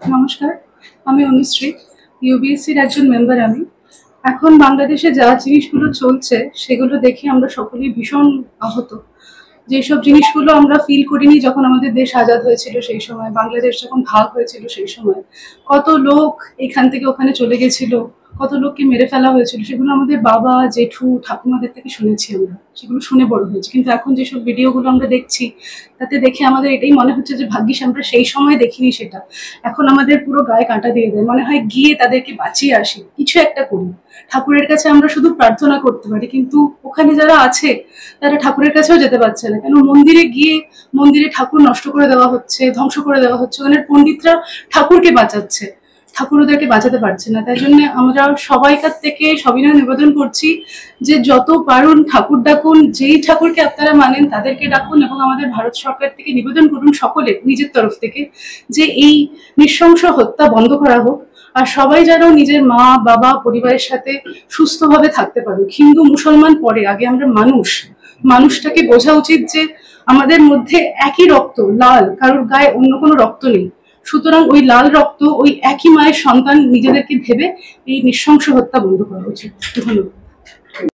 নমস্কার, আমি অনুশ্রী, ইউবিএসসির একজন মেম্বার। আমি এখন বাংলাদেশে যা জিনিসগুলো চলছে সেগুলো দেখে আমরা সকলেই ভীষণ আহত। যেসব জিনিসগুলো আমরা ফিল করিনি যখন আমাদের দেশ আজাদ হয়েছিল, সেই সময় বাংলাদেশ যখন ভাগ হয়েছিল, সেই সময় কত লোক এখান থেকে ওখানে চলে গেছিল, কত লোককে মেরে ফেলা হয়েছিল, সেগুলো আমাদের বাবা, জেঠু, ঠাকুমাদের থেকে শুনেছি আমরা, সেগুলো শুনে বড় হয়েছে। কিন্তু এখন যেসব ভিডিওগুলো আমরা দেখছি, তাতে দেখে আমাদের এটাই মনে হচ্ছে যে ভাগ্যিস আমরা সেই সময় দেখিনি সেটা। এখন আমাদের পুরো গায়ে কাঁটা দিয়ে দেয়, মনে হয় গিয়ে তাদেরকে বাঁচিয়ে আসি, কিছু একটা করি। ঠাকুরের কাছে আমরা শুধু প্রার্থনা করতে পারি, কিন্তু ওখানে যারা আছে তারা ঠাকুরের কাছেও যেতে পারছে না। কেন মন্দিরে গিয়ে মন্দিরে ঠাকুর নষ্ট করে দেওয়া হচ্ছে, ধ্বংস করে দেওয়া হচ্ছে, ওখানে পণ্ডিতরা ঠাকুরকে বাঁচাচ্ছে, ঠাকুর ওদেরকে বাঁচাতে পারছে না। তাই জন্য আমরা সবাইকার থেকে সবিনয় নিবেদন করছি যে যত পারুন ঠাকুর ডাকুন, যেই ঠাকুরকে আপনারা মানেন তাদেরকে ডাকুন, এবং আমাদের ভারত সরকার থেকে নিবেদন করুন সকলে নিজের তরফ থেকে যে এই নৃশংস হত্যা বন্ধ করা হোক, আর সবাই যেন নিজের মা বাবা পরিবারের সাথে সুস্থভাবে থাকতে পারুক। হিন্দু মুসলমান পরে, আগে আমরা মানুষটাকে বোঝা উচিত যে আমাদের মধ্যে একই রক্ত, লাল, কারোর গায়ে অন্য কোনো রক্ত নেই। সুতরাং ওই লাল রক্ত, ওই একই মায়ের সন্তান নিজেদেরকে ভেবে এই নৃশংস হত্যা বন্ধ করা উচিত। ধন্যবাদ।